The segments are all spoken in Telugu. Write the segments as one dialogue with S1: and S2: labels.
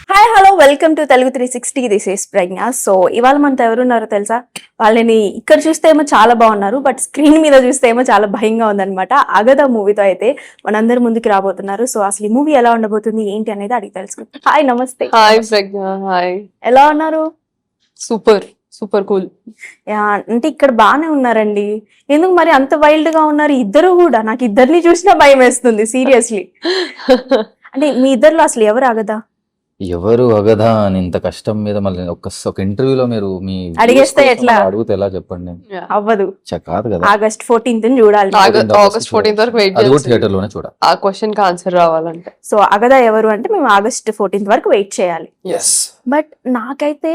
S1: Hi hello welcome to Telugu 360. This is Pragna. So ఇవాళ మనతో ఎవరున్నారో తెలుసా? వాళ్ళని ఇక్కడ చూస్తే ఏమో చాలా బాగున్నారు, బట్ స్క్రీన్ మీద చూస్తే ఏమో చాలా భయంగా ఉందన్నమాట. అగద మూవీతో అయితే మనందరి ముందుకు రాబోతున్నారు. సో అసలు ఈ మూవీ ఎలా ఉండబోతుంది ఏంటి అనేది అడిగి తెలుసుకుంటాం. హాయ్, నమస్తే.
S2: హాయ్ ప్రజ్ఞ. హాయ్.
S1: ఎలా ఉన్నారు?
S2: Super cool.
S1: అంటే ఇక్కడ బానే ఉన్నారండి. ఎందుకు మరి అంత వైల్డ్ గా ఉన్నారు ఇద్దరు కూడా? నాకు ఇద్దరిని చూసినా భయం వేస్తుంది సీరియస్లీ. అంటే మీ ఇద్దరిలో అసలు ఎవరు అగదా?
S3: ఎవరు అగదా అని ఇంత కష్టం మీద మళ్ళీ ఒక ఇంటర్వ్యూలో మీరు మీ
S1: అడిగేస్తే ఎట్లా?
S3: అడిగితే ఎలా చెప్పండి?
S1: అవ్వదు.
S3: కాదు కదా,
S1: ఆగస్ట్ 14th చూడాలి.
S2: ఆగస్ట్ 14th వరకు వెయిట్
S3: అది కూడా థియేటర్ లోనే చూడాలి.
S2: ఆ క్వశ్చన్ కి ఆన్సర్ రావాలంటే.
S1: సో అగదా ఎవరు అంటే మేము ఆగస్ట్ 14th వరకు వెయిట్ చేయాలి. బట్ నాకైతే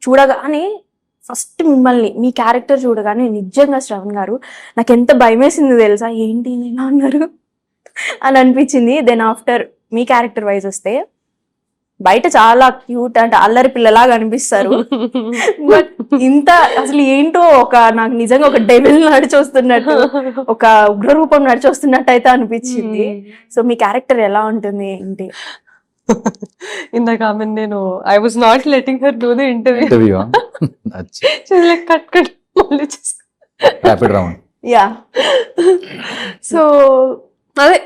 S1: చూడగానే ఫస్ట్ మిమ్మల్ని మీ క్యారెక్టర్ చూడగానే నిజంగా శ్రవణ్ గారు నాకు ఎంత భయం వేసింది తెలుసా? ఏంటి ఇలా అన్నారు అని అనిపించింది. దెన్ ఆఫ్టర్ మీ క్యారెక్టర్ వైజ్ వస్తే బయట చాలా క్యూట్ అంటే అల్లరి పిల్లలాగా అనిపిస్తారు. బట్ ఇంత అసలు ఏంటో నాకు నిజంగా ఒక డెవిల్ నడిచొస్తున్నట్టు, ఒక ఉగ్రరూపం నడిచొస్తున్నట్టు అయితే అనిపించింది. సో మీ క్యారెక్టర్ ఎలా ఉంటుంది ఏంటి?
S2: ఇందాక ఆమె నేను I was not letting her do the interview. Cut మళ్ళీ
S3: ర్యాపిడ్ రౌండ్.
S1: యా. సో
S2: అదే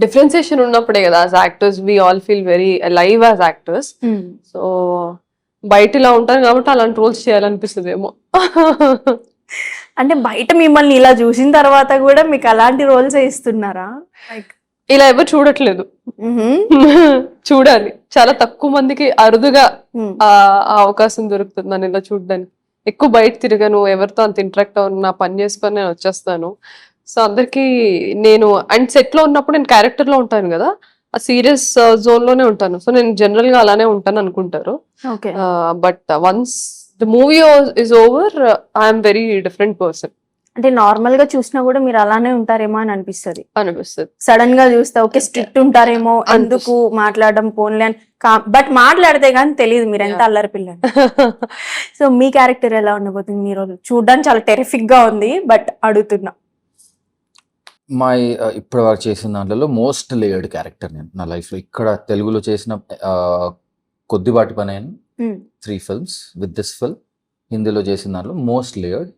S2: డిఫరెన్సియేషన్ ఉన్నప్పుడే కదా as actors we all feel very live as actors. So బయట ఇలా ఉంటాను కాబట్టి అలాంటి రోల్స్ చేయాలనిపిస్తుంది ఏమో.
S1: అంటే బయట మిమ్మల్ని ఇలా చూసిన తర్వాత కూడా మీకు అలాంటి రోల్స్ ఇస్తున్నారా?
S2: ఇలా ఎవరు చూడట్లేదు. చూడాలి. చాలా తక్కువ మందికి అరుదుగా ఆ అవకాశం దొరుకుతుంది నన్ను ఇలా చూడడానికి. ఎక్కువ బయట తిరగను, ఎవరితో అంత ఇంటరాక్ట్ అవ్వను, నా పని చేసుకొని నేను వచ్చేస్తాను. సో అందరికి నేను అండ్ సెట్ లో ఉన్నప్పుడు నేను క్యారెక్టర్ లో ఉంటాను కదా, ఆ సీరియస్ జోన్ లోనే ఉంటాను. సో నేను జనరల్ గా అలానే ఉంటాను అనుకుంటారు. But once the movie is over I'm very different person.
S1: అంటే నార్మల్ గా చూసినా కూడా మీరు అలానే ఉంటారేమో అని అనిపిస్తుంది. సడన్ గా చూస్తే ఓకే స్ట్రిక్ట్ ఉంటారేమో, ఎందుకు మాట్లాడడం పోన్లే అని. బట్ మాట్లాడితే గానీ తెలియదు మీరు ఎంత అల్లరి పిల్లని. సో మీ క్యారెక్టర్ ఎలా ఉండబోతుంది? మీరు చూడడానికి చాలా టెరిఫిక్ గా ఉంది, బట్ అడుగుతున్నా.
S3: మా ఇప్పటి వరకు చేసిన దాంట్లో మోస్ట్ లేయర్డ్ క్యారెక్టర్ నేను నా లైఫ్ లో. ఇక్కడ తెలుగులో చేసిన కొద్దిపాటి పని అయిన 3 films విత్ దిస్ ఫిల్మ్. హిందీలో చేసిన దాంట్లో మోస్ట్ లేయర్డ్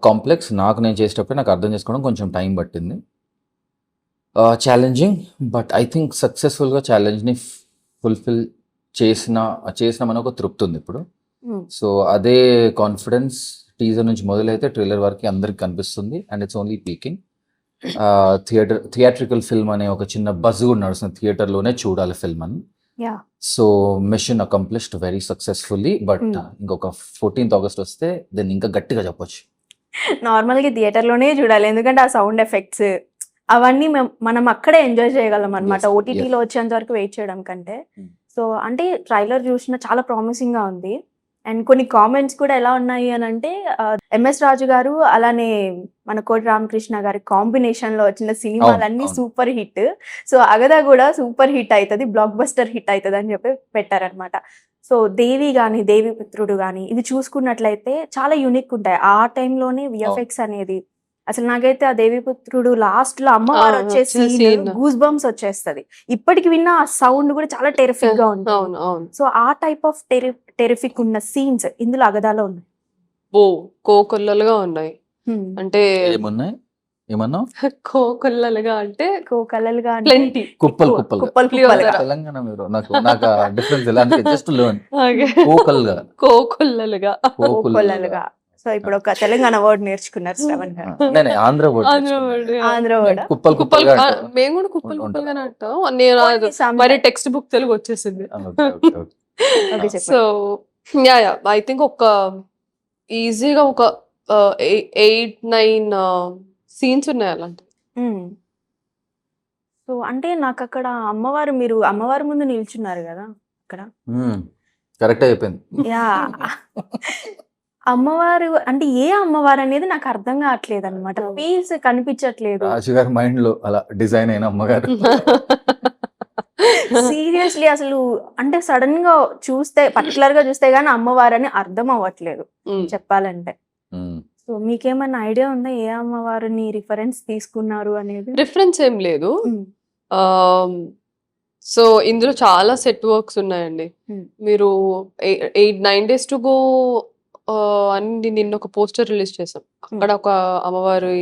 S3: కాంప్లెక్స్. నాకు నేను చేసేటప్పుడు నాకు అర్థం చేసుకోవడం కొంచెం టైం పట్టింది. ఛాలెంజింగ్, బట్ ఐ థింక్ సక్సెస్ఫుల్గా ఛాలెంజ్ని ఫుల్ఫిల్ చేసినామని ఒక తృప్తి ఉంది ఇప్పుడు. సో అదే కాన్ఫిడెన్స్ టీజర్ నుంచి మొదలైతే ట్రైలర్ వరకు అందరికి కనిపిస్తుంది. And it's only Peking. Theatrical film అనే ఒక చిన్న బజ్ కూడా నడుస్తుంది, థియేటర్లోనే చూడాలి ఫిల్మ్ అని. So mission accomplished very successfully. But ఇంకొక 14th August వస్తే దాన్ని ఇంకా గట్టిగా చెప్పొచ్చు.
S1: నార్మల్గా థియేటర్లోనే చూడాలి, ఎందుకంటే ఆ సౌండ్ ఎఫెక్ట్స్ అవన్నీ మనం అక్కడే ఎంజాయ్ చేయగలం అనమాట, ఓటీటీలో వచ్చేంత వరకు వెయిట్ చేయడం కంటే. సో అంటే ట్రైలర్ చూసిన చాలా ప్రామిసింగ్ గా ఉంది. అండ్ కొన్ని కామెంట్స్ కూడా ఎలా ఉన్నాయి అని అంటే, ఎంఎస్ రాజు గారు అలానే మన కోటి రామకృష్ణ గారి కాంబినేషన్ లో వచ్చిన సినిమాలన్నీ సూపర్ హిట్. సో అగదా కూడా సూపర్ హిట్ అవుతుంది, బ్లాక్ బస్టర్ హిట్ అవుతుంది అని చెప్పి పెట్టారనమాట. సో దేవి గాని, దేవి పుత్రుడు గాని ఇవి చూసుకున్నట్లయితే చాలా యూనిక్ ఉంటాయి. ఆ టైంలోనే విఎఫ్ఎక్స్ అనేది అసలు నాకైతే ఆ దేవిపుత్రుడు లాస్ట్ లో అమ్మవారు వచ్చేసి గూస్ బంప్స్ వచ్చేస్తది. ఇప్పటికి విన్న ఆ సౌండ్ కూడా చాలా టెరిఫిక్ గా ఉంటుంది. సో ఆ టైప్ ఆఫ్ టెరిఫిక్ ఉన్న సీన్స్ ఇందులో అగదాలో ఉన్నాయి.
S2: కోకొల్లలుగా ఉన్నాయి. అంటే
S3: ఏమన్నా
S2: కోకొల్లలుగా అంటే
S1: కోకొల్లలుగా
S2: ప్లెంటీ,
S3: కుప్పలు
S1: తెలంగాణ
S3: మీరు నాకు డిఫరెన్స్ ఎలా అంటే జస్ట్ లెర్న్. కోకొల్లలుగా.
S1: సో ఇప్పుడు ఒక తెలంగాణ వర్డ్ నేర్చుకున్నారు శ్రవణ్ గారు.
S3: ఆంధ్ర వర్డ్.
S2: కుప్పలు మేము కూడా కుప్పలుగానే అంటాం. నేను మరి టెక్స్ట్ బుక్ తెలుగు వచ్చేసింది. సో ఐ థింక్ ఒక ఈజీగా ఒక 8-9 సీన్స్ ఉన్నాయి అలాంటివి.
S1: సో అంటే నాకు అక్కడ మీరు అమ్మవారి ముందు నిల్చున్నారు కదా, అక్కడ
S3: కరెక్ట్ అయిపోయింది.
S1: యా, అమ్మవారు అంటే ఏ అమ్మవారు అనేది నాకు అర్థం కావట్లేదు అనమాట, ఫేస్ కనిపించట్లేదు.
S3: రాజుగారి మైండ్ లో అలా డిజైన్ అయిన అమ్మగారు.
S1: సీరియస్లీ అసలు అంటే సడన్ గా చూస్తే పర్టికులర్ గా చూస్తే గానీ అమ్మవారని అర్థం అవ్వట్లేదు చెప్పాలంటే. సో మీకేమన్నా ఐడియా ఉందా ఏ అమ్మవారిని రిఫరెన్స్ తీసుకున్నారు అనేది?
S2: రిఫరెన్స్ ఏం లేదు.
S1: ఉమ్,
S2: సో ఇందులో చాలా సెట్ వర్క్స్ ఉన్నాయండి.
S1: Hmm.
S2: మీరు 9 days to go అని నిన్న ఒక పోస్టర్ రిలీజ్ చేసాం. అక్కడ ఒక అమ్మవారి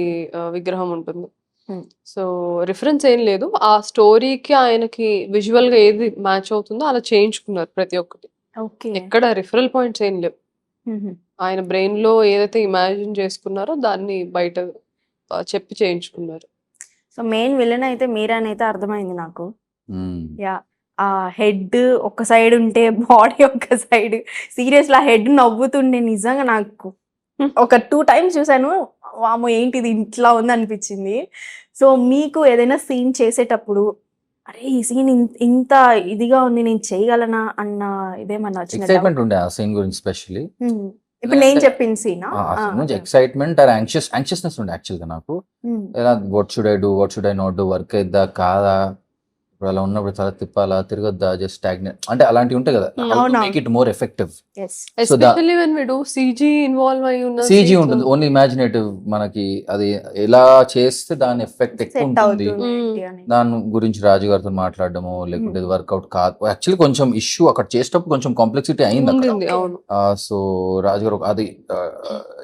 S2: విగ్రహం ఉంటుంది.
S1: Hmm.
S2: సో రిఫరెన్స్ ఏం లేదు. ఆ స్టోరీకి ఆయనకి విజువల్ గా ఏది మ్యాచ్ అవుతుందో అలా చేయించుకున్నారు ప్రతి ఒక్కటి.
S1: ఓకే.
S2: ఎక్కడ రిఫరల్ పాయింట్స్ ఏం లేవు.
S1: ఉహు.
S2: ఆయన బ్రెయిన్ లో ఏదైతే ఇమాజిన్ చేసుకున్నారో దాన్ని బయట చెప్పి చేయించుకున్నారు.
S1: సో మెయిన్ విలన్ అయితే మీరని అయితే అర్థమైంది నాకు.
S3: మ్మ్.
S1: యా, ఆ హెడ్ ఒక సైడ్ ఉంటే బాడీ ఒక సైడ్, సీరియస్లీ ఆ హెడ్ నవ్వుతుండే నిజంగా నాకు ఒక 2 times చూసాను. వామో ఏంటిది ఇట్లా ఉంది అనిపించింది. సో మీకు ఏదైనా సీన్ చేసేటప్పుడు అరే ఈ సీన్ ఇంత ఇదిగా ఉంది నేను చేయగలనా అన్న ఇదేమన్నా వచ్చిన
S3: ఎక్సైట్మెంట్ ఉండే ఆ సీన్ గురించి స్పెషల్లీ.
S1: ఇప్పుడు నేను చెప్పిన సీనా?
S3: ఆ సీన్ నుంచి ఎక్సైట్మెంట్ ఆర్ యాంగ్షియస్నెస్ ఉండే యాక్చువల్ గా నాకు. ఎలా what should I do, what should I not do, work అయిద్దా కాదా, ఇప్పుడు అలా ఉన్నప్పుడు చాలా తిప్పాలా, తిరగొద్దా, జస్ట్ స్టాగ్నేట్ అంటే అలాంటివి ఉంటాయి కదా.
S1: అవునా.
S3: Make it more effective.
S1: Yes.
S2: Especially when we do CG involve అయి ఉన్న
S3: సీజీ
S2: scenes.
S3: ఉంటుంది, ఓన్లీ ఇమాజినేటివ్. మనకి అది ఎలా చేస్తే దాని ఎఫెక్ట్ ఎక్కువ
S1: సెట్
S3: ఉంటుంది.
S1: అవుతుంది
S2: Mm.
S1: ఏంటి అని.
S3: దాని గురించి రాజు గారితో మాట్లాడడము, లేకుంటే ఇది వర్కౌట్ కాదు. యాక్చువల్లీ కొంచెం ఇష్యూ అక్కడ చేసేటప్పుడు కొంచెం కాంప్లెక్సిటీ అయింది అక్కడ.
S2: ఉండింది, అవును.
S3: సో రాజు గారు అది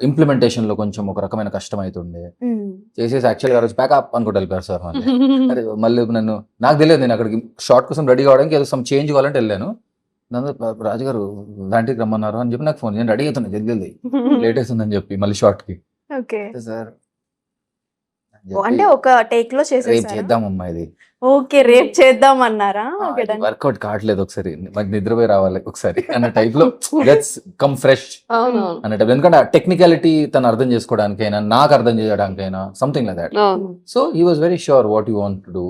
S3: ఇంప్లిమెంటేషన్ లో కొంచెం ఒక రకమైన కష్టం అవుతుండే.
S1: Mm.
S3: చేసేసి యాక్చువల్గా ఆ రోజు ప్యాకప్ అనుకుంటూ వెళ్ళిపోయారు సార్. మళ్ళీ అరే మళ్ళీ నాకు తెలియదు, నేను అక్కడికి షార్ట్ కోసం రెడీ కావడానికి ఏదో సమ్ చేంజ్ కావాలంటే వెళ్ళాను. నన్ను రాజుగారు లాంటికి రమ్మన్నారు అని చెప్పి నాకు ఫోన్, నేను రెడీ అవుతున్నాను జల్దీ లేట్ అవుతుందని చెప్పి మళ్ళీ షార్ట్ కి.
S1: ఓకే.
S3: సార్
S1: అంటే ఒక టేక్ లో
S3: రేపు
S1: చేసేసారా?
S3: చేద్దామమ్మా ఇది,
S1: ఓకే, రేపు చేద్దాం అన్నారా? Okay done.
S3: వర్కౌట్ కావట్లేదు, ఒకసారి మాకు నిద్రపోయి రావాలి ఒకసారి అన్న టైప్ లో లెట్స్ కమ్ ఫ్రెష్
S2: అవునవును.
S3: అన్న టైప్. ఎందుకంటే ఆ టెక్నికాలిటీ తను అర్థం చేసుకోవడానికైనా నాకు అర్థం చేయడానికైనా సంథింగ్ లైక్ దాట్.
S2: అవును.
S3: So he was very sure what you want to do.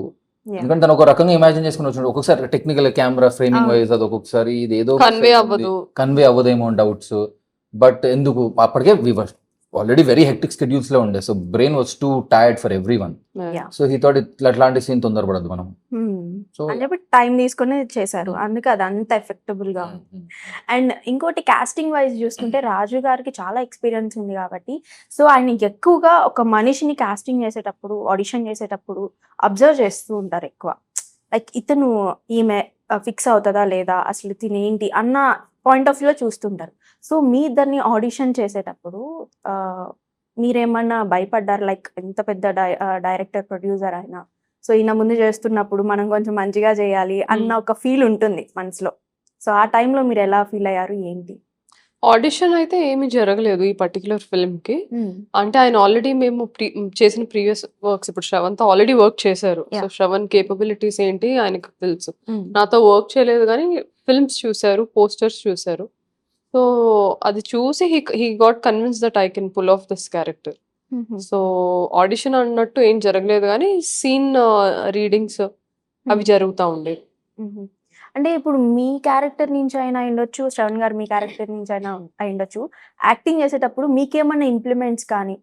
S1: Yeah.
S3: ఎందుకంటే తను ఒక రకంగా ఇమాజిన్ చేసుకుని వచ్చినప్పుడు ఒక్కొక్కసారి టెక్నికల్ కెమెరా ఫ్రేమింగ్ వైజ్ అది ఒక్కొక్కసారి ఇది ఏదో
S2: కన్వే అవ్వదు.
S3: Convey అవ్వదేమో doubts. బట్ ఎందుకు అప్పటికే we were already very hectic schedules లో ఉండే. So brain was too tired for everyone.
S1: Yeah.
S3: So he thought అట్లాంటి సీన్ తొందరపడద్దు మనం. సో
S1: అని చెప్పి టైం తీసుకొని చేశారు, అందుకే అది అంత ఎఫెక్టబుల్ గా ఉంది. అండ్ ఇంకోటి కాస్టింగ్ వైజ్ చూసుకుంటే రాజు గారికి చాలా ఎక్స్పీరియన్స్ ఉంది కాబట్టి, సో ఆయన ఎక్కువగా ఒక మనిషిని కాస్టింగ్ చేసేటప్పుడు, ఆడిషన్ చేసేటప్పుడు అబ్జర్వ్ చేస్తూ ఉంటారు ఎక్కువ. లైక్ ఇతను ఈమె ఫిక్స్ అవుతుందా లేదా, అసలు తినేంటి అన్న పాయింట్ ఆఫ్ వ్యూలో చూస్తుంటారు. సో మీ ఇద్దరిని ఆడిషన్ చేసేటప్పుడు మీరేమన్నా భయపడ్డారు? లైక్ ఎంత పెద్ద డైరెక్టర్ ప్రొడ్యూసర్ అయినా, సో ఈయన ముందు చేస్తున్నప్పుడు మనం కొంచెం మంచిగా చేయాలి అన్న ఒక ఫీల్ ఉంటుంది మనసులో. సో ఆ టైంలో మీరు ఎలా ఫీల్ అయ్యారు ఏంటి?
S2: ఆడిషన్ అయితే ఏమీ జరగలేదు ఈ పర్టికులర్ ఫిల్మ్ కి. అంటే ఆయన ఆల్రెడీ మేము చేసిన ప్రీవియస్ వర్క్స్, ఇప్పుడు శ్రవణ్ తో ఆల్రెడీ వర్క్ చేశారు. So
S1: Yeah.
S2: శ్రవణ్ కేపబిలిటీస్ ఏంటి ఆయనకు తెలుసు. నాతో వర్క్ చేయలేదు కానీ ఫిల్మ్స్ చూశారు, పోస్టర్స్ చూశారు. సో అది చూసి he got convince that I can pull off this character. So audition అన్నట్టు ఏం జరగలేదు కానీ సీన్ రీడింగ్స్ అవి జరుగుతూ ఉండేవి.
S1: అంటే ఇప్పుడు మీ క్యారెక్టర్ నుంచి అయినా అయిండొచ్చు, శ్రవణ్ గారు మీ క్యారెక్టర్ నుంచి అయినా అయిండొచ్చు. యాక్టింగ్ చేసేటప్పుడు మీకేమన్నా ఇంప్లిమెంట్స్ కానీ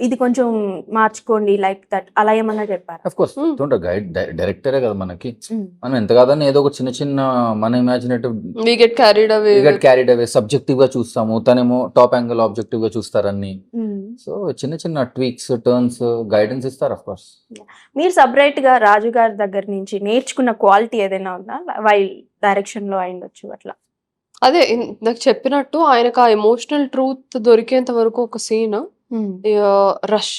S1: ఇది కొంచెం మార్చుకోండి లైక్ దట్ అలా ఏమన్నా చెప్పారా?
S3: అఫ్ కోర్స్ గైడ్ డైరెక్టరే కదా మనకి. మనం ఎంత కాదని ఏదో ఒక చిన్న చిన్న మన imaginative
S2: we get carried away,
S3: carried away, subjective గా చూస్తాము, తనేమో టాప్ యాంగిల్ ఆబ్జెక్టివ్ గా చూస్తారని. సో చిన్న చిన్న ట్వీక్స్, టర్న్స్, గైడెన్స్ ఇస్తారు అఫ్ కోర్స్.
S1: మీరు సపరేట్ గా రాజు గారి దగ్గర నుంచి నేర్చుకున్న క్వాలిటీ ఏదైనా ఉందా వైల్ డైరెక్షన్ లో అయిండొచ్చు అట్లా?
S2: అదే నాకు చెప్పినట్టు ఆయనకు ఆ ఎమోషనల్ ట్రూత్ దొరికేంత వరకు ఒక సీన్ రష్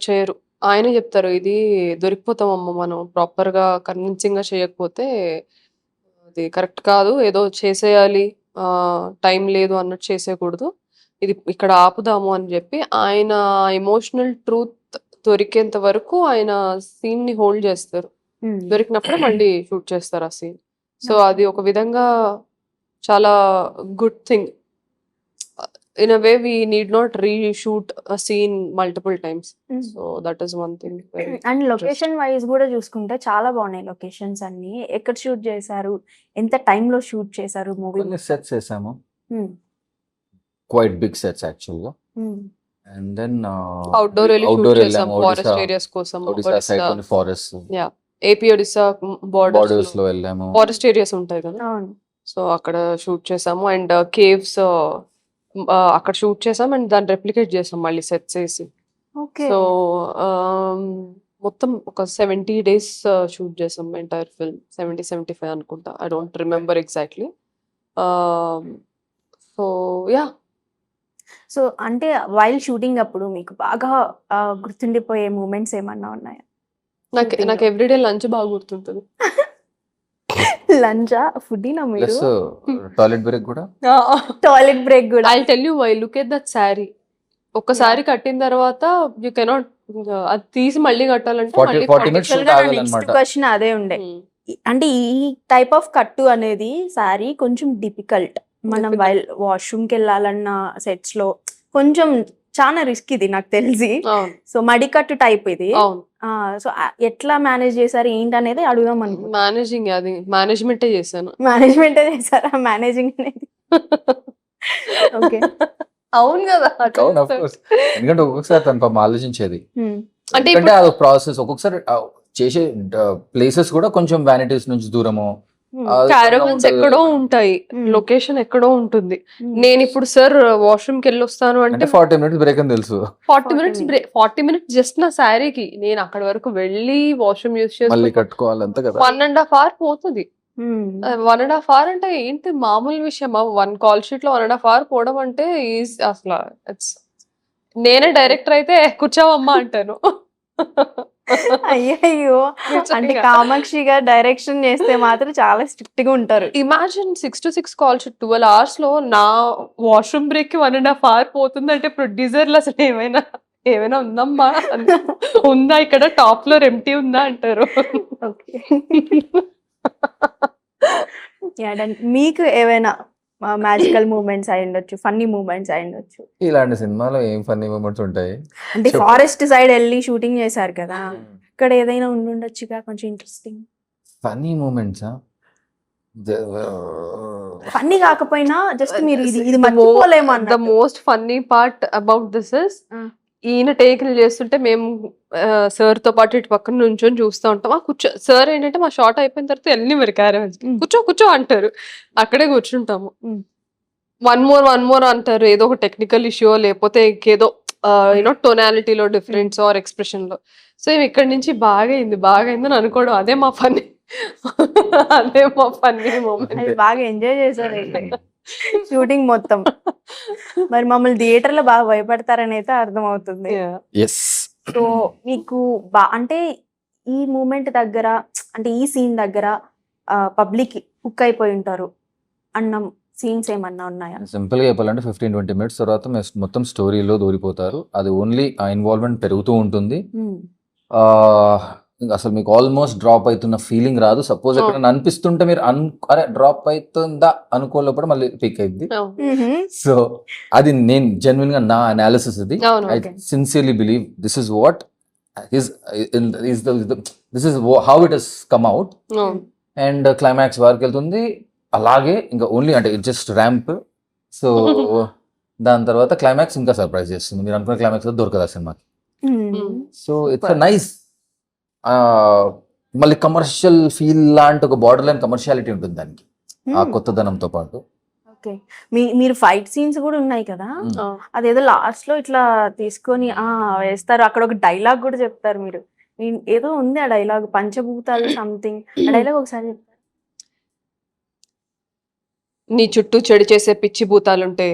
S2: చేయరు. ఆయనే చెప్తారు, ఇది దొరికిపోతామమ్మ మనం ప్రాపర్ గా కన్విన్సింగ్ గా చేయకపోతే అది కరెక్ట్ కాదు, ఏదో చేసేయాలి, టైం లేదు అన్నట్టు చేసేయకూడదు, ఇది ఇక్కడ ఆపుదాము అని చెప్పి ఆయన ఎమోషనల్ ట్రూత్ దొరికేంత వరకు ఆయన సీన్ ని హోల్డ్ చేస్తారు. దొరికినప్పుడు మళ్ళీ షూట్ చేస్తారు ఆ సీన్. సో అది ఒక విధంగా చాలా good thing. In a way, we need not reshoot a scene multiple times. So that is one thing.
S1: And location wise కూడా చూసుకుంటే చాలా బాగున్నాయి లొకేషన్స్ అన్ని. ఎక్కడ షూట్ చేశారు, ఎంత టైం లో షూట్ చేశారు మూవీ?
S3: కొన్ని సెట్స్ వేసాము, క్వైట్ బిగ్ సెట్స్ యాక్చువల్ గా. అండ్ దెన్
S2: outdoor
S3: outdoor
S2: చేసాం,
S3: వెళ్ళాము,
S2: ఫారెస్ట్
S3: ఒడిశా
S2: ఏరియాస్ కోసం.
S3: ఒడిశా సైడ్ కొన్ని forest
S2: AP Odisha
S3: borders
S2: borders
S3: లో వెళ్ళాము.
S2: ఫారెస్ట్ ఏరియాస్ ఉంటాయి కదా,
S1: అవును.
S2: సో అక్కడ షూట్ చేసాము. అండ్ కేవ్స్ అక్కడ షూట్ చేసాం అండ్ దాన్ని రెప్లికేట్ చేసాం మళ్ళీ సెట్స్ వేసి.
S1: ఓకే.
S2: సో మొత్తం ఒక 70 days షూట్ చేసాం ఎంటైర్ ఫిల్మ్. 70-75 అనుకుంటా, I don't remember exactly. So yeah,
S1: so అంటే వైల్ షూటింగ్ అప్పుడు మీకు బాగా గుర్తుండిపోయే మూమెంట్స్ ఏమన్నా ఉన్నాయా? Shooting
S2: నాకు ఎవ్రీడే లంచ్ బాగా గుర్తుంటుంది.
S1: లంచా, ఫుడ్డీనా మీరు?
S3: ప్లస్ టాయిలెట్ బ్రేక్ కూడా.
S1: టాయిలెట్ బ్రేక్ కూడా.
S2: I tell you why, look at that sari. ఒక్కసారి కట్టిన తర్వాత యూ కెనాట్ అది తీసి మళ్ళీ కట్టాలంటే
S3: 40 minutes shoot
S1: నెక్స్ట్
S3: ఆగాలన్నమాట.
S1: క్వశ్చన్ అదే ఉండే. అంటే ఈ టైప్ ఆఫ్ కట్టు అనేది సారీ కొంచెం డిఫికల్ట్. మనం వైల్ వాష్రూమ్కి వెళ్ళాలన్న సెట్స్ లో కొంచెం చాలా రిస్క్ ఇది నాకు తెలిసి.
S2: అవును
S1: సో మడి కట్టు టైప్ ఇది.
S2: అవును.
S1: సో ఎట్లా మేనేజ్ చేశారు ఏంటి అనేది అడుగుదాం అనుకుంటున్నా.
S2: మేనేజింగ్ అది మేనేజ్మెంటే చేశాను.
S1: మేనేజ్మెంట్ చేశారా మేనేజింగ్ అనేది? ఓకే.
S2: అవును కదా.
S3: అవును, of course. ఎందుకంటే ఒక్కొక్కసారి తను పాపం ఆలోచించేది.
S2: అంటే
S3: ఎందుకంటే అది ప్రాసెస్. ఒక్కొక్కసారి చేసే ప్లేసెస్ కూడా కొంచెం వ్యానిటీస్ నుంచి దూరము.
S2: క్యారవన్స్ ఎక్కడో ఉంటాయి, లొకేషన్ ఎక్కడో ఉంటుంది. నేను ఇప్పుడు సార్ వాష్రూమ్ కి వెళ్ళి వస్తాను అంటే
S3: అంటే 40 minutes బ్రేక్ అని తెలుసు.
S2: 40 minutes జస్ట్ నా శారీకి. నేను అక్కడ వరకు వెళ్ళి వాష్రూమ్ యూజ్
S3: మళ్ళీ
S2: చేసి
S3: కట్టుకోవాలంతా కదా.
S2: 1.5 hour పోతుంది. 1.5 hour అంటే ఏంటి మామూలు విషయమా? 1 call sheet లో 1.5 hour పోవడం అంటే అసలు నేనే డైరెక్టర్ అయితే కూర్చోవమ్మా అంటాను.
S1: అయ్యయ్యో, అంటే కామాక్షి గారు డైరెక్షన్ చేస్తే మాత్రం చాలా స్ట్రిక్ట్ గా ఉంటారు.
S2: Imagine 6 to 6 call sheet 12 hours లో నా వాష్రూమ్ బ్రేక్ కి 1.5 hour పోతుందంటే ప్రొడ్యూసర్లు అసలు ఏమైనా ఉందమ్మా, ఉందా ఇక్కడ టాప్ ఫ్లోర్ ఎంటీ ఉందా అంటారు.
S1: ఓకే. మీకు ఏమైనా మ్యాజికల్ మూమెంట్స్ అయి ఉండొచ్చు, ఫన్నీ మూమెంట్స్ అయి ఉండొచ్చు.
S3: ఇలాంటి సినిమాలో ఏం ఫన్నీ మూమెంట్స్ ఉంటాయి?
S1: అంటే ఫారెస్ట్ సైడ్ వెళ్ళి షూటింగ్ చేశారు కదా, ఇక్కడ ఏదైనా ఉండొచ్చుగా కొంచెం ఇంట్రెస్టింగ్
S3: ఫన్నీ మూమెంట్స్.
S1: ఫన్నీ కాకపోయినా జస్ట్ మీరు ఇది మర్చిపోలేము అన్న.
S2: The most funny part about this is, ఈయన టేకులు చేస్తుంటే మేము సార్ తో పాటు ఇటు పక్కన నుంచొని చూస్తూ ఉంటాం. కూర్చో సార్ ఏంటంటే మా షార్ట్ అయిపోయిన తర్వాత అన్ని మరి క్యారవన్స్ కూర్చో అంటారు, అక్కడే కూర్చుంటాము. వన్ మోర్ అంటారు, ఏదో ఒక టెక్నికల్ ఇష్యూ లేకపోతే ఇంకేదో యూనో టోనాలిటీలో డిఫరెన్స్ ఆర్ ఎక్స్ప్రెషన్ లో. సో ఇక్కడి నుంచి బాగా అయిందని అనుకోవడం, అదే మా ఫన్నీ మూమెంట్.
S1: బాగా ఎంజాయ్ చేశారు షూటింగ్ మొత్తం. మరి మమ్మల్ని థియేటర్ లో బాగా భయపడతారని అయితే అర్థమవుతుంది. సో మీకు అంటే ఈ మూమెంట్ దగ్గర, అంటే ఈ సీన్ దగ్గర పబ్లిక్ హుక్ అయిపోయి ఉంటారు అన్న సీన్స్ ఏమన్నా ఉన్నాయా?
S3: సింపుల్ గా చెప్పాలంటే 15-20 minutes తర్వాత మొత్తం స్టోరీలో దూరిపోతారు. అది ఓన్లీ ఆ ఇన్వాల్వ్మెంట్ పెరుగుతూ ఉంటుంది. అసలు మీకు ఆల్మోస్ట్ డ్రాప్ అవుతున్న ఫీలింగ్ రాదు. సపోజ్ ఎక్కడ అనిపిస్తుంటే మీరు అరే డ్రాప్ అవుతుందా అనుకోలేప్పుడు మళ్ళీ పిక్ అయింది. సో అది నేను జెన్యున్ గా నా అనాలిసిస్ ఇది. I sincerely believe this is what this is how it has come out. And climax వరకు వెళ్తుంది అలాగే, ఇంకా ఓన్లీ అంటే ఇట్ జస్ట్ ర్యాంప్. సో దాని తర్వాత క్లైమాక్స్ ఇంకా సర్ప్రైజ్ చేస్తుంది. మీరు అనుకున్న క్లైమాక్స్ దొరకదు ఆ సినిమాకి. So it's nice. మళ్ళీ కమర్షియల్ ఫీల్ లాంటి ఒక బార్డర్ లైన్ కమర్షియాలిటీ ఉంటుంది దానికి, ఆ కొత్తదనంతో పాటు.
S1: ఓకే. మీరు ఫైట్ సీన్స్ కూడా ఉన్నాయి కదా, అదేదో లాస్ట్ లో ఇట్లా తీసుకొని వేస్తారు, అక్కడ ఒక డైలాగ్ కూడా చెప్తారు మీరు. ఏదో ఉంది ఆ డైలాగ్, పంచభూతాలు సంథింగ్. ఆ డైలాగ్ ఒకసారి చెప్తారు.
S2: నీ చుట్టూ చెడు చేసే పిచ్చి భూతాలుంటే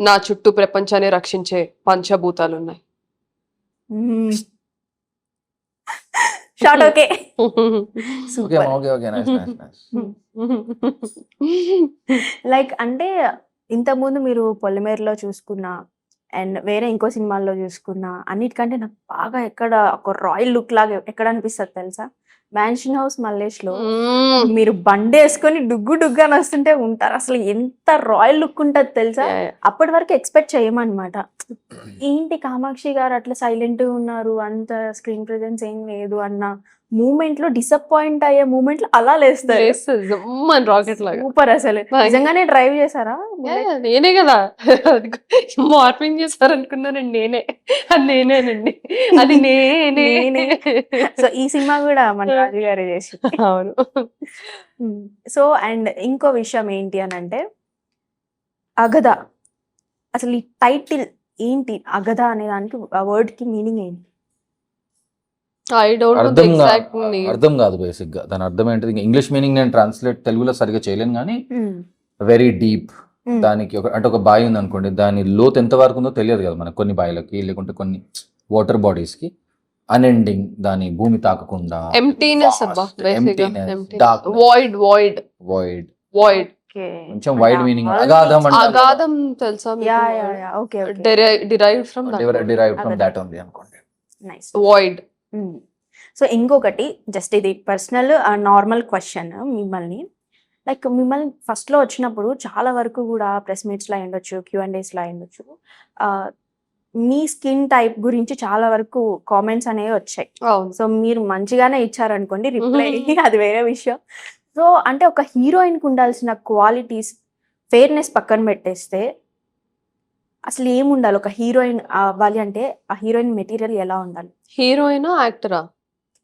S2: నా చుట్టూ ప్రపంచాన్ని రక్షించే పంచభూతాలున్నాయి.
S1: షార్ట్. ఓకే. లైక్ అంటే ఇంతకుముందు మీరు పొలిమేరలో చూసుకున్న అండ్ వేరే ఇంకో సినిమాల్లో చూసుకున్న అన్నిటికంటే నాకు బాగా ఎక్కడ ఒక రాయల్ లుక్ లాగా ఎక్కడ అనిపిస్తుంది తెలుసా? మ్యాన్షన్ హౌస్ మల్లేష్ లో మీరు బండి వేసుకొని డుగ్గు అని వస్తుంటే ఉంటారు, అసలు ఎంత రాయల్ లుక్ ఉంటది తెలుసా? అప్పటి వరకు ఎక్స్పెక్ట్ చేయమన్నమాట. ఏంటి కామాక్షి గారు అట్లా సైలెంట్ గా ఉన్నారు, అంత స్క్రీన్ ప్రెజెన్స్ ఏం లేదు అన్న మూమెంట్ లో, డిసప్పాయింట్ అయ్యే మూమెంట్ లో అలా లేస్తారు.
S2: రాకెట్ లాగా
S1: సూపర్. అసలు నిజంగానే డ్రైవ్ చేశారా?
S2: నేనే కదా మార్పింగ్ చేశారు అనుకున్నానండి. నేనేనండి అది నేనే.
S1: సో ఈ సినిమా కూడా మన రాజు గారే చేసి.
S2: అవును.
S1: సో అండ్ ఇంకో విషయం ఏంటి అని అంటే, అగద అసలు ఈ టైటిల్ ఏంటి అగధ అనే దానికి ఆ వర్డ్ కి మీనింగ్ ఏంటి?
S2: ఐ డోంట్ నో ద
S3: అర్థం
S2: ఎగ్జాక్ట్
S3: అర్థం కాదు బేసిక్ గా దాని అర్థం ఏంటిది. ఇంగ్లీష్ మీనింగ్ నేను ట్రాన్స్లేట్ తెలుగులో సరిగా చేయలేను కానీ
S1: మ్మ్.
S3: Very deep.
S1: మ్మ్.
S3: దానికి ఒక బావి ఉంది అనుకోండి, దాని లోతు ఎంత వరకు ఉందో తెలియదు కదా మనకు. కొన్ని బావిలకి లేకుంటే కొన్ని వాటర్ బాడీస్ కి అన్ఎండింగ్, దాని భూమి తాకకుండా
S2: ఎంప్టీనెస్ అబ్బా
S3: vast,
S2: బేసిక్గా
S3: emptiness, darkness,
S2: void void
S3: void,
S2: void
S1: Okay.
S3: కొంచెం వైడ్ మీనింగ్.
S1: All
S3: అగాధం
S1: means-
S3: అంటే
S2: అగాధం తెలుసా
S1: Yeah, yeah, yeah. Okay, okay.
S2: Derived from
S3: derive from
S1: అగాధం.
S3: దాట్ ఓన్లీ అనుకోండి.
S1: Nice.
S2: వాయిడ్.
S1: సో ఇంకొకటి జస్ట్ ఇది పర్సనల్ నార్మల్ క్వశ్చన్ మిమ్మల్ని, లైక్ మిమ్మల్ని ఫస్ట్లో వచ్చినప్పుడు చాలా వరకు కూడా ప్రెస్ మీట్స్లో అయ్యుండొచ్చు, Q&Asలో అయ్యుండొచ్చు, మీ స్కిన్ టైప్ గురించి చాలా వరకు కామెంట్స్ అనేవి వచ్చాయి.
S2: అవును.
S1: సో మీరు మంచిగానే ఇచ్చారనుకోండి రిప్లై, అది వేరే విషయం. సో అంటే ఒక హీరోయిన్కి ఉండాల్సిన క్వాలిటీస్, ఫెయిర్నెస్ పక్కన పెట్టేస్తే అసలు ఏముండాలి ఒక హీరోయిన్ అవ్వాలి అంటే? ఆ హీరోయిన్ మెటీరియల్ ఎలా ఉండాలి?
S2: హీరోయినా యాక్టరా?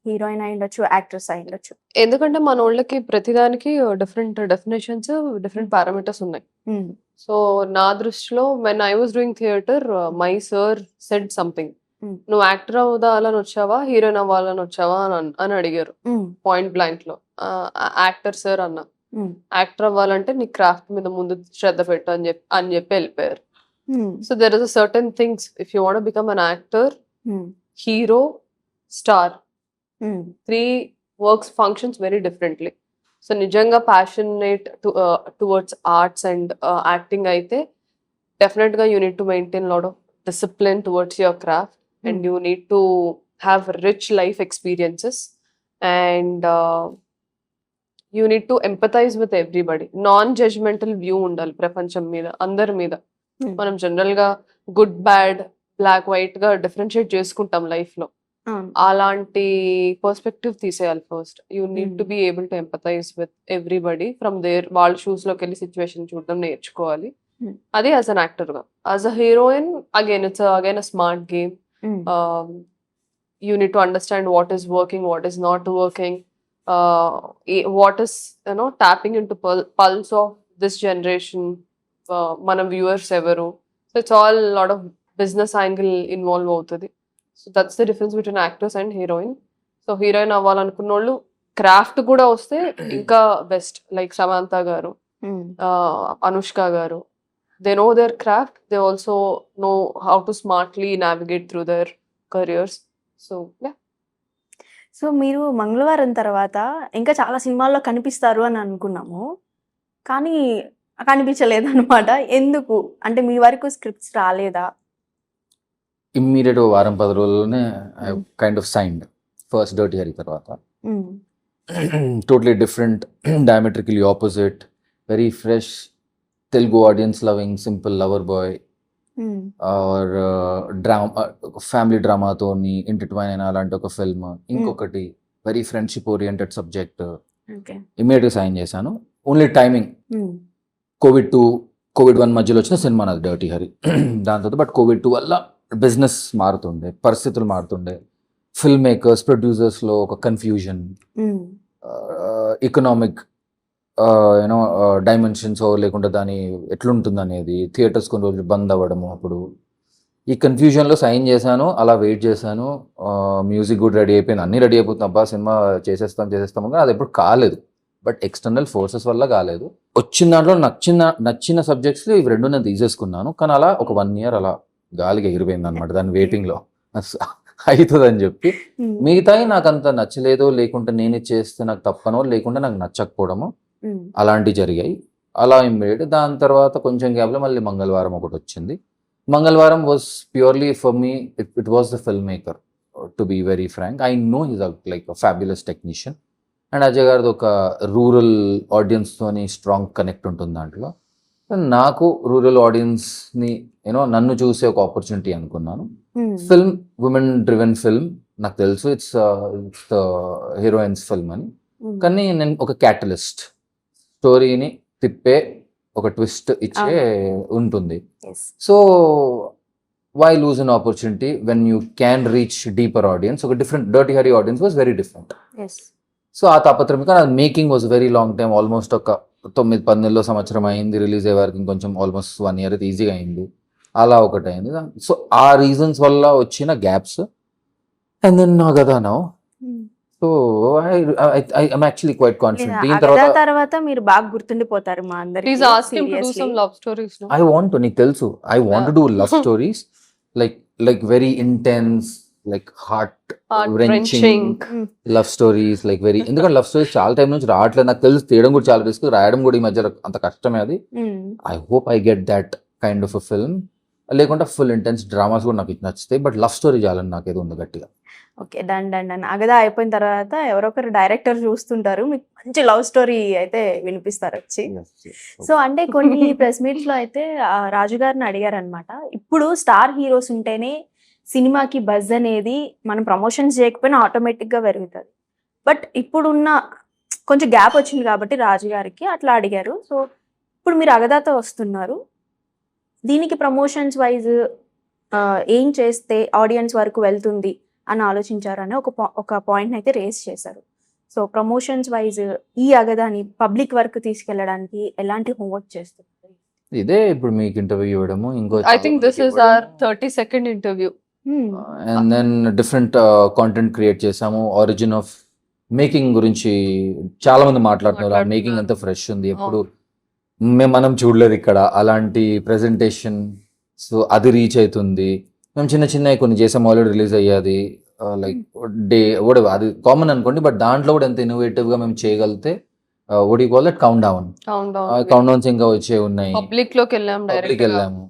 S1: హీరోయిన్ అయి ఉండొచ్చు, యాక్ట్రెస్ అయి ఉండొచ్చు.
S2: ఎందుకంటే మన వాళ్ళకి ప్రతిదానికి డిఫరెంట్ డెఫినేషన్స్, డిఫరెంట్ పారామీటర్స్ ఉన్నాయి. సో నా దృష్టిలో when I was doing theatre, my sir said something, నువ్వు యాక్టర్ అవ్వాలని వచ్చావా హీరోయిన్ అవ్వాలని వచ్చావా అని అడిగారు పాయింట్ బ్లాంక్ లో. యాక్టర్ సార్ అన్న. యాక్టర్ అవ్వాలంటే నీ క్రాఫ్ట్ మీద ముందు శ్రద్ధ పెట్టు అని చెప్పి వెళ్ళిపోయారు. So there is a certain things if you want become an actor, hero, star, 3 works functions very differently. So నిజంగా passionate towards arts and acting అయితే డెఫినెట్గా you need to maintain lot of discipline towards your craft and you need to have rich life experiences and you need to empathise with everybody. Non judgmental view ఉండాలి ప్రపంచం మీద, అందరి మీద. మనం జనరల్గా గుడ్ బ్యాడ్, బ్లాక్ వైట్ గా డిఫరెన్షియేట్ చేసుకుంటాం లైఫ్ లో. అలాంటి పర్స్పెక్టివ్ తీసేయాలి first. You need to be able to empathise with everybody from there. వాళ్ళ షూస్ లోకి వెళ్ళి సిచ్యువేషన్ చూడడం నేర్చుకోవాలి. అది యాజ్ అన్ యాక్టర్ గా. As a heroine again it's again a smart game. You need to understand what is working, what is not working, what is tapping in to pulse of this generation, మన వ్యూవర్స్ ఎవరు. So it's all lot of business angle involve అవుతుంది. So that's the difference between actors and heroine. So heroine అవ్వాలనుకున్న వాళ్ళు క్రాఫ్ట్ కూడా వస్తే ఇంకా బెస్ట్. లైక్ సమంత గారు, అనుష్క గారు, they know their craft, they also know how to smartly navigate through their careers. So
S1: so మీరు మంగళవారం తర్వాత ఇంకా చాలా సినిమాల్లో కనిపిస్తారు అని అనుకున్నాము, కానీ కనిపించలేదు అనమాట. ఎందుకు అంటే మీ వరకు స్క్రిప్ట్స్ రాలేదా?
S3: ఇమ్మీడియట్ వారం 10 రోజుల్లోనే I kind of signed first Dirty Hari తర్వాత. Totally different, diametrically opposite, very fresh, Telugu audience loving simple lover boy or drama, family డ్రామాతోని ఇంటర్ట్వైన్ అయిన అలాంటి ఒక ఫిల్మ్. ఇంకొకటి వెరీ ఫ్రెండ్షిప్ ఓరియంటెడ్ సబ్జెక్ట్. ఇమ్మీడియట్గా సైన్ చేశాను. ఓన్లీ టైమింగ్ కోవిడ్-1 మధ్యలో వచ్చిన సినిమా నాది డర్టీ హరి. దాని తర్వాత బట్ కోవిడ్-2 వల్ల బిజినెస్ మారుతుండే, పరిస్థితులు మారుతుండే, ఫిల్మ్ మేకర్స్, ప్రొడ్యూసర్స్లో ఒక కన్ఫ్యూజన్, ఎకనామిక్ యూనో డైమెన్షన్స్ లేకుండా దాని ఎట్లుంటుంది అనేది, థియేటర్స్ కొన్ని రోజులు బంద్ అవ్వడము. అప్పుడు ఈ కన్ఫ్యూజన్లో సైన్ చేశాను. అలా వెయిట్ చేశాను. మ్యూజిక్ కూడా రెడీ అయిపోయింది, అన్నీ రెడీ అయిపోతుంది, అబ్బా సినిమా చేసేస్తాము కానీ అది ఎప్పుడు కాలేదు. బట్ ఎక్స్టర్నల్ ఫోర్సెస్ వల్ల కాలేదు. వచ్చిన దాంట్లో నచ్చిన సబ్జెక్ట్స్లో ఇవి రెండు నేను తీసేసుకున్నాను. కానీ అలా ఒక 1 year అలా గాలికి ఎగిరిపోయింది అనమాట దాని వెయిటింగ్లో అవుతుందని చెప్పి. మిగతాయి నాకు అంత నచ్చలేదో, లేకుంటే నేను చేస్తే నాకు తప్పనో, లేకుంటే నాకు నచ్చకపోవడము, అలాంటివి జరిగాయి. అలా ఇమ్మీడియట్. దాని తర్వాత కొంచెం గ్యాప్లో మళ్ళీ మంగళవారం ఒకటి వచ్చింది. Mangalavaaram was purely for me, it was the film maker to be very frank. I know he's like a fabulous technician. And Ajay గారిది ఒక రూరల్ ఆడియన్స్తోని స్ట్రాంగ్ కనెక్ట్ ఉంటుంది దాంట్లో. నాకు రూరల్ ఆడియన్స్ని నన్ను చూసే ఒక ఆపర్చునిటీ అనుకున్నాను. ఫిల్మ్ ఉమెన్ డ్రివెన్ ఫిల్మ్, నాకు తెలుసు ఇట్స్ ద హీరోయిన్స్ ఫిల్మ్ అని. కానీ నేను ఒక క్యాటలిస్ట్, స్టోరీని తిప్పే ఒక ట్విస్ట్ ఇచ్చే ఉంటుంది. So why lose an opportunity when you can reach deeper audience. ఒక different Dirty Hari audience was very different. So ఆ తాపత్రం, కానీ అది making was very long time. Almost ఒక 9-10 నెలల్లో సంవత్సరం అయింది. రిలీజ్ అయ్యే వరకు ఇంకొంచెం ఆల్మోస్ట్ 1 year అయితే ఈజీగా అయింది. అలా ఒకటైంది. సో ఆ రీజన్స్ వల్ల వచ్చిన గ్యాప్స్ అండ్ దెన్ అగదా now. So I'm actually quite confident. దీని
S1: అగదా
S3: తర్వాత
S1: తర్వాత మీరు బాగా గుర్తుండిపోతారు మా అందరికి.
S2: Please ask him to do some love stories.
S3: I want, నీకు తెలుసు, I want to do love stories like very intense, like heart wrenching love stories, like very, ఎందుకంటే లవ్ స్టోరీస్ చాలా టైం నుంచి రావట్లేదు నాకు తెలుసు. తీయడం కూడా చాలా రిస్క్, రాయడం కూడా ఈ మధ్య అంత కష్టమే అది. I hope I get that kind of a film. లేకుంటే ఫుల్ ఇంటెన్స్ డ్రామాస్ కూడా నాకు నచ్చుతాయి, బట్ లవ్ స్టోరీ చాలని నాకు ఏదో ఉంది గట్టిగా.
S1: Okay, done. అగదా అయిపోయిన తర్వాత ఎవరొకరు డైరెక్టర్ చూస్తుంటారు, మీకు మంచి లవ్ స్టోరీ అయితే వినిపిస్తారు వచ్చి. సో అంటే కొన్ని ప్రెస్ మీట్స్ లో అయితే రాజు గారిని అడిగారు అనమాట, ఇప్పుడు స్టార్ హీరోస్ ఉంటేనే సినిమాకి బజ్ అనేది మనం ప్రమోషన్స్ చేయకపోయినా ఆటోమేటిక్ గా పెరుగుతుంది. బట్ ఇప్పుడున్న కొంచెం గ్యాప్ వచ్చింది కాబట్టి రాజు గారికి అట్లా అడిగారు. సో ఇప్పుడు మీరు అగదాతో వస్తున్నారు, దీనికి ప్రమోషన్స్ వైజ్ ఏం చేస్తే ఆడియన్స్ వరకు వెళ్తుంది అని ఆలోచించారని ఒక పాయింట్ అయితే రేస్ చేశారు. సో ప్రమోషన్స్ వైజ్ ఈ అగదాని పబ్లిక్ వరకు తీసుకెళ్ళడానికి ఎలాంటి హోంవర్క్ చేస్తున్నారు?
S3: ఇదే ఇప్పుడు మీకు ఇంటర్వ్యూ ఇవ్వడము, ఇంకో
S2: I think this is our 30-second interview.
S3: And then different content create చేసాము. ఆరిజిన్ ఆఫ్ మేకింగ్ గురించి చాలా మంది మాట్లాడుతున్నారు. మేకింగ్ అంతా ఫ్రెష్ ఉంది, ఎప్పుడు మనం చూడలేదు ఇక్కడ అలాంటి ప్రెజెంటేషన్. సో అది రీచ్ అవుతుంది. మేము చిన్న కొన్ని చేసాము, ఆల్రెడీ రిలీజ్ అయ్యాది. లైక్ డే కూడా అది కామన్ అనుకోండి, బట్ దాంట్లో కూడా ఎంత ఇన్నోవేటివ్ గా మేము చేయగలిగితే ఓడి call that countdown. Countdowns ఇంకా వచ్చే ఉన్నాయి.
S2: పబ్లిక్ లోకి వెళ్ళాము,
S3: పబ్లిక్ వెళ్ళాము,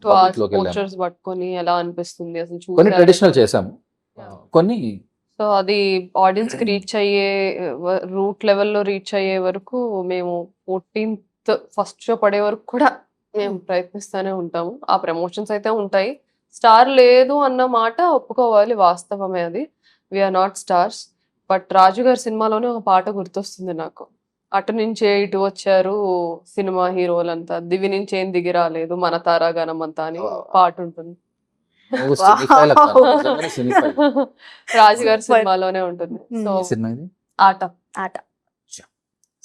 S2: పోస్టర్స్ పట్టుకొని ఎలా అనిపిస్తుంది అసలు
S3: కొన్ని ట్రెడిషనల్ చేసాము, కొన్ని.
S2: సో అది ఆడియన్స్ కి రీచ్ అయ్యే రూట్ లెవెల్లో రీచ్ అయ్యే వరకు మేము 14th ఫస్ట్ షో పడే వరకు కూడా మేము ప్రయత్నిస్తూనే ఉంటాము. ఆ ప్రమోషన్స్ అయితే ఉంటాయి. స్టార్ లేదు అన్న మాట ఒప్పుకోవాలి, వాస్తవమే అది. We are not stars. But Raju గారి సినిమాలోనే ఒక పాట గుర్తొస్తుంది నాకు, అటు నుంచే ఇటు వచ్చారు సినిమా హీరోలంతా, దివి నుంచి ఏం దిగి రాలేదు మన తారాగానం అంతా అని పాట ఉంటుంది. రాజు గారి సినిమాలోనే ఉంటుంది. సో ఆట.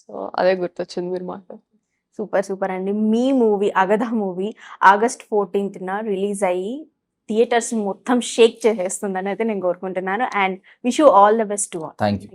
S2: సో అదే గుర్తొచ్చింది మీరు మాట్లాడు.
S1: సూపర్ అండి. మీ మూవీ అగదా మూవీ August 14th రిలీజ్ అయ్యి థియేటర్స్ మొత్తం షేక్ చేసేస్తుందని అయితే నేను కోరుకుంటున్నాను. And wish you all the best.
S3: Thank you.